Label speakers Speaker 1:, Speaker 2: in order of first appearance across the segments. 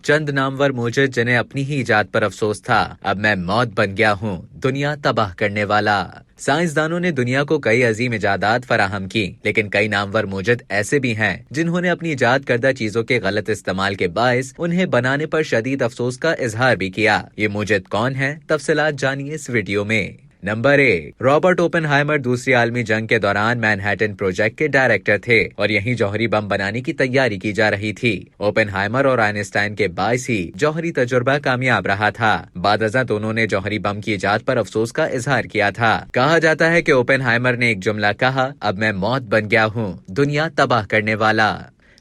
Speaker 1: चंद नामवर मुजिद जिन्हें अपनी ही इजाद पर अफसोस था, अब मैं मौत बन गया हूँ, दुनिया तबाह करने वाला। साइंसदानों ने दुनिया को कई अजीम इजादात फराहम की, लेकिन कई नामवर मुजिद ऐसे भी हैं जिन्होंने अपनी इजाद करदा चीजों के गलत इस्तेमाल के बायस उन्हें बनाने पर शदीद अफसोस का इजहार भी किया। ये मुजिद कौन है, तफसीलात जानिए इस वीडियो में। नंबर 1, रॉबर्ट ओपेनहाइमर दूसरी आलमी जंग के दौरान मैनहट्टन प्रोजेक्ट के डायरेक्टर थे और यहीं जौहरी बम बनाने की तैयारी की जा रही थी। ओपेनहाइमर और आइंस्टाइन के बायस ही जौहरी तजुर्बा कामयाब रहा था। बादअज़ां दोनों ने जौहरी बम की इजाद पर अफसोस का इजहार किया था। कहा जाता है कि ओपेनहाइमर ने एक जुमला कहा, अब मैं मौत बन गया हूँ, दुनिया तबाह करने वाला।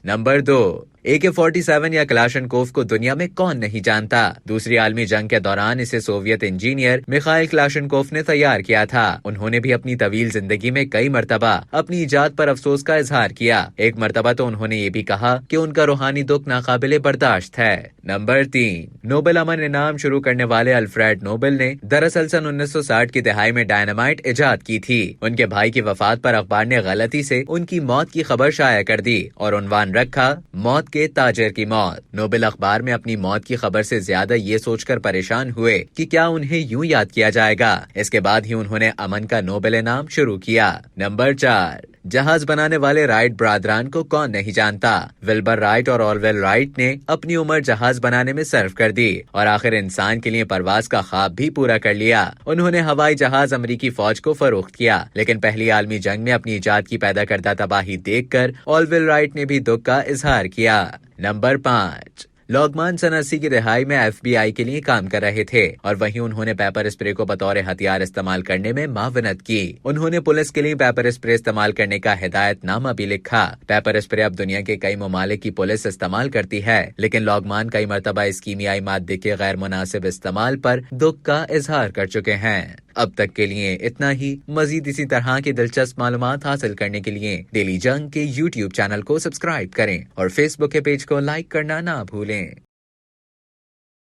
Speaker 1: नंबर 2, AK-47 या क्लाशनकोफ को दुनिया में कौन नहीं जानता। दूसरी आलमी जंग के दौरान इसे सोवियत इंजीनियर मिखाइल क्लाशनकोफ ने तैयार किया था। उन्होंने भी अपनी तवील जिंदगी में कई मरतबा अपनी इजाद पर अफसोस का इजहार किया। एक मरतबा तो उन्होंने ये भी कहा कि उनका रूहानी दुख नाकाबिले बर्दाश्त है। नंबर 3, नोबेल अमन इनाम शुरू करने वाले अल्फ्रेड नोबेल ने दरअसल सन 1960 की दहाई में डायनामाइट इजाद की थी। उनके भाई की वफात पर अखबार ने गलती से उनकी मौत की खबर शाया कर दी और उन्वान रखा, मौत के ताजिर की मौत। नोबेल अखबार में अपनी मौत की खबर से ज्यादा ये सोचकर परेशान हुए कि क्या उन्हें यूं याद किया जाएगा। इसके बाद ही उन्होंने अमन का नोबेल इनाम शुरू किया। नंबर 4, जहाज बनाने वाले राइट ब्रादरान को कौन नहीं जानता। विल्बर राइट और ऑरवेल राइट ने अपनी उम्र जहाज बनाने में सर्व कर दी और आखिर इंसान के लिए परवाज का ख्वाब भी पूरा कर लिया। उन्होंने हवाई जहाज अमेरिकी फौज को फरोख्त किया, लेकिन पहली आलमी जंग में अपनी इजाद की पैदा करदा तबाही देखकर ऑरवेल राइट ने भी दुख का इजहार किया। नंबर 5, लॉगमान सन 80 की दहाई में FBI के लिए काम कर रहे थे और वहीं उन्होंने पेपर स्प्रे को बतौर हथियार इस्तेमाल करने में मावनत की। उन्होंने पुलिस के लिए पेपर स्प्रे इस्तेमाल करने का हिदायतनामा भी लिखा। पेपर स्प्रे अब दुनिया के कई ममालिक की पुलिस इस्तेमाल करती है, लेकिन लॉगमान कई मरतबा इस कीमियाई मादे के गैर मुनासिब इस्तेमाल पर दुख का इजहार कर चुके हैं। अब तक के लिए इतना ही। मजीद इसी तरह की दिलचस्प मालूमात हासिल करने के लिए डेली जंग के YouTube चैनल को सब्सक्राइब करें और Facebook के पेज को लाइक करना ना भूलें।